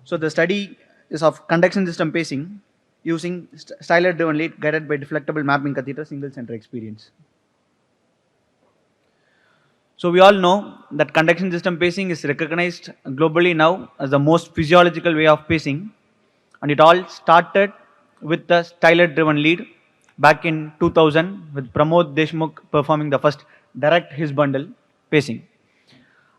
So the study is of conduction system pacing using Stylet driven lead guided by deflectable mapping catheter single center experience. So we all know that conduction system pacing is recognized globally now as the most physiological way of pacing, and it all started with the Stylet driven lead back in 2000 with Pramod Deshmukh performing the first direct his bundle pacing.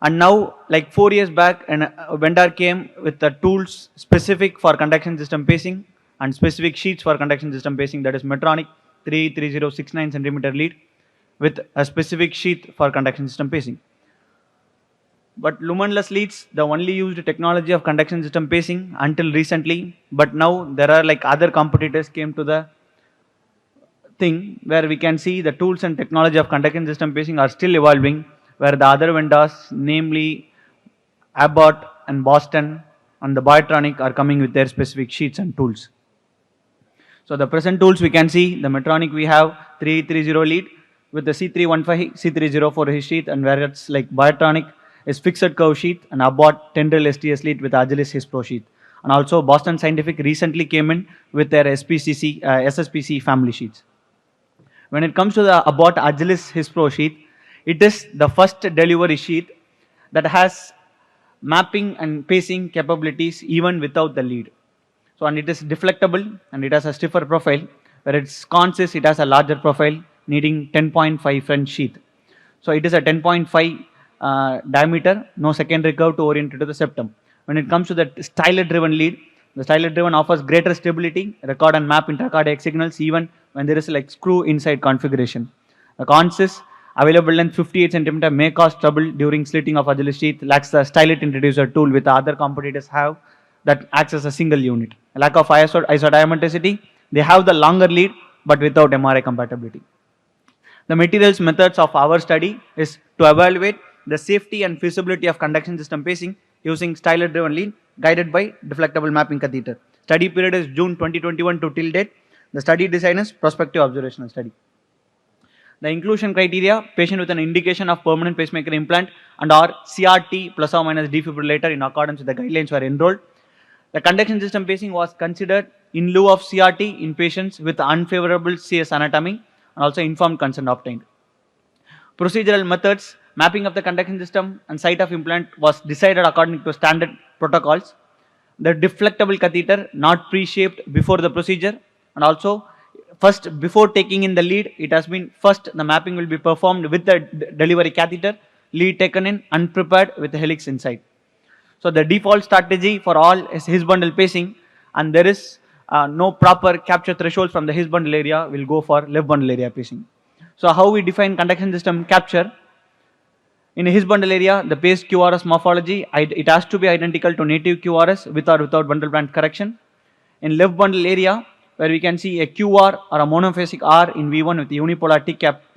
And now, like 4 years back, a vendor came with the tools specific for conduction system pacing and specific sheets for conduction system pacing, that is Medtronic 33069 centimeter lead with a specific sheet for conduction system pacing. But lumenless leads, the only used technology of conduction system pacing until recently, but now there are like other competitors came to the thing where we can see the tools and technology of conduction system pacing are still evolving, where the other vendors, namely Abbott and Boston and the Biotronic, are coming with their specific sheets and tools. So the present tools we can see, the Medtronic we have 330 lead with the C315, C304 his sheet, and whereas like Biotronic is fixed curve sheet, and Abbott tendril STS lead with Agilis his pro sheet. And also Boston Scientific recently came in with their SSPC family sheets. When it comes to the Abbott Agilis his pro sheet, it is the first delivery sheet that has mapping and pacing capabilities even without the lead. So, and it is deflectable and it has a stiffer profile, where its cons is it has a larger profile needing 10.5 French sheath. So, it is a 10.5 diameter, no secondary curve to orient it to the septum. When it comes to the Stylet driven lead, the Stylet driven offers greater stability, record and map intracardiac signals even when there is like screw inside configuration. The cons is available length 58 cm may cause trouble during slitting of Agilis sheath, lacks the Stylet introducer tool with the other competitors have that acts as a single unit. Lack of isodiametricity, they have the longer lead but without MRI compatibility. The materials methods of our study is to evaluate the safety and feasibility of conduction system pacing using Stylet driven lead guided by deflectable mapping catheter. Study period is June 2021 to till date. The study design is prospective observational study. The inclusion criteria, patient with an indication of permanent pacemaker implant and or CRT plus or minus defibrillator in accordance with the guidelines were enrolled. The conduction system pacing was considered in lieu of CRT in patients with unfavorable CS anatomy and also informed consent obtained. Procedural methods, mapping of the conduction system and site of implant was decided according to standard protocols. The deflectable catheter not pre-shaped before the procedure, and also first before taking in the lead, it has been first the mapping will be performed with the delivery catheter, lead taken in unprepared with the helix inside. So the default strategy for all is his bundle pacing, and there is no proper capture threshold from the his bundle area, will go for left bundle area pacing. So how we define conduction system capture? In his bundle area, the pace QRS morphology, it has to be identical to native QRS with or without bundle band correction. In left bundle area, where we can see a QR or a monophasic R in V1 with unipolar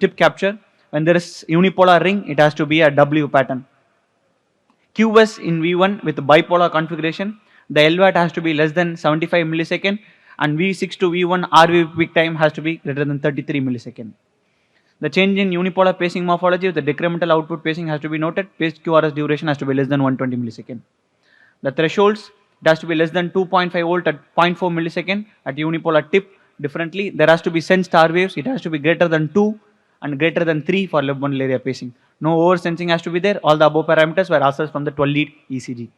tip capture. When there is unipolar ring, it has to be a W pattern. QS in V1 with bipolar configuration, the LVAT has to be less than 75 millisecond, and V6 to V1 RV peak time has to be greater than 33 millisecond. The change in unipolar pacing morphology with the decremental output pacing has to be noted. Pace QRS duration has to be less than 120 millisecond. The thresholds, it has to be less than 2.5 volt at 0.4 millisecond at unipolar tip. Differently, there has to be sensed R waves. It has to be greater than 2 and greater than 3 for left bundle area pacing. No over sensing has to be there. All the above parameters were assessed from the 12 lead ECG.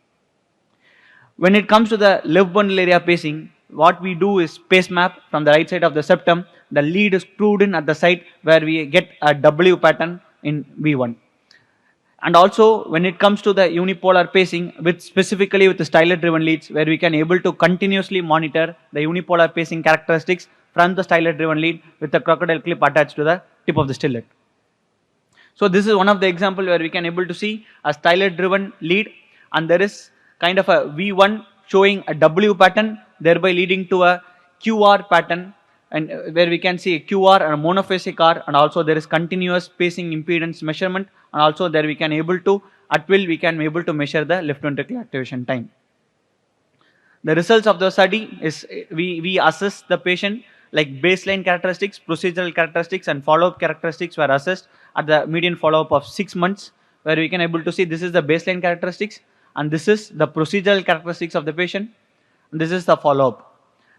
When it comes to the left bundle area pacing, what we do is pace map from the right side of the septum. The lead is screwed in at the site where we get a W pattern in V1. And also when it comes to the unipolar pacing, with specifically with the Stylet driven leads, where we can able to continuously monitor the unipolar pacing characteristics from the Stylet driven lead with the crocodile clip attached to the tip of the Stylet. So this is one of the example where we can able to see a Stylet driven lead, and there is kind of a V1 showing a W pattern, thereby leading to a QR pattern, and where we can see a QR and a monophasic R, and also there is continuous pacing impedance measurement, and also there we can able to at will we can able to measure the left ventricular activation time. The results of the study is we assess the patient like baseline characteristics, procedural characteristics, and follow-up characteristics were assessed at the median follow-up of 6 months, where we can able to see this is the baseline characteristics, and this is the procedural characteristics of the patient, and this is the follow-up.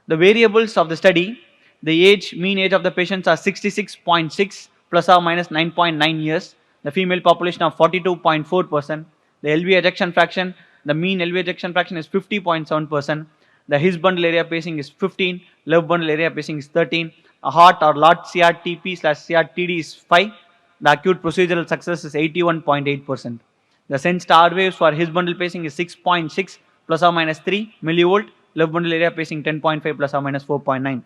The variables of the study, the mean age of the patients are 66.6 plus or minus 9.9 years, the female population of 42.4%, the LV ejection fraction, the mean LV ejection fraction is 50.7%, the His bundle area pacing is 15, left bundle area pacing is 13, a hot or lot CRTP/CRTD is 5, the acute procedural success is 81.8%. The sensed R waves for His bundle pacing is 6.6 plus or minus 3 millivolt, left bundle area pacing 10.5 plus or minus 4.9.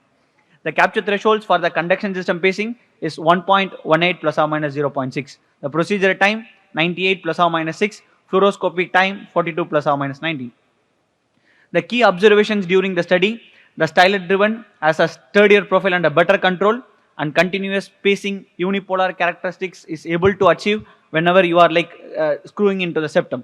The capture thresholds for the conduction system pacing is 1.18 plus or minus 0.6. The procedure time 98 plus or minus 6, fluoroscopic time 42 plus or minus 90. The key observations during the study, the stylet driven has a sturdier profile and a better control, and continuous pacing unipolar characteristics is able to achieve whenever you are screwing into the septum.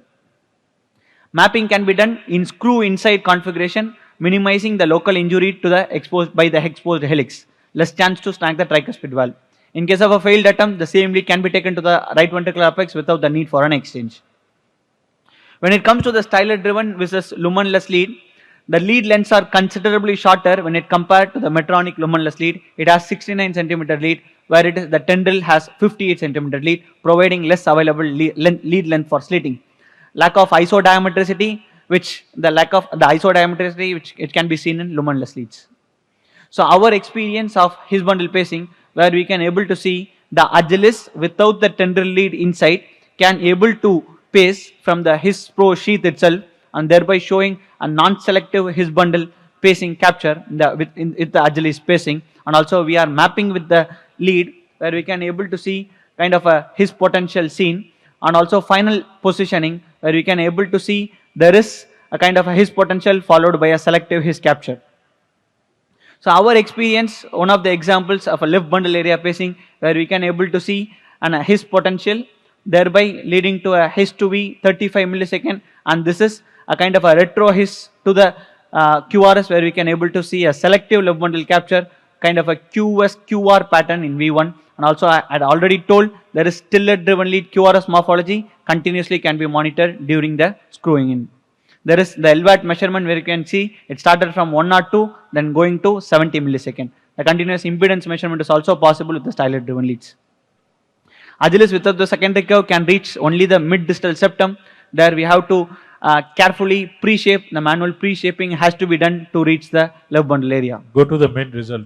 Mapping can be done in screw inside configuration, minimizing the local injury to the exposed helix, less chance to snag the tricuspid valve. In case of a failed attempt, the same lead can be taken to the right ventricular apex without the need for an exchange. When it comes to the stylet driven versus lumenless lead, the lead lengths are considerably shorter when it compared to the Medtronic lumenless lead. It has 69 cm lead, where the tendril has 58 cm lead, providing less available lead length for slitting. Lack of isodiametricity, which it can be seen in lumenless leads. So our experience of His bundle pacing, where we can able to see the agilis without the tendril lead inside can able to pace from the His pro sheath itself, and thereby showing a non-selective His bundle pacing capture with the agilis pacing. And also we are mapping with the lead, where we can able to see kind of a His potential seen, and also final positioning, where we can able to see there is a kind of a His potential followed by a selective His capture. So our experience, one of the examples of a left bundle area pacing, where we can able to see a His potential, thereby leading to a His to V 35 millisecond, and this is a kind of a retro His to the QRS, where we can able to see a selective left bundle capture, kind of a QS/QR pattern in V1. And also I had already told there is stylet driven lead QRS morphology continuously can be monitored during the screwing in. There is the LVAT measurement, where you can see it started from 102, then going to 70 millisecond. The continuous impedance measurement is also possible with the stylet driven leads. Agilis without the secondary curve can reach only the mid distal septum. There we have to carefully pre-shape. The manual pre-shaping has to be done to reach the left bundle area. Go to the main result.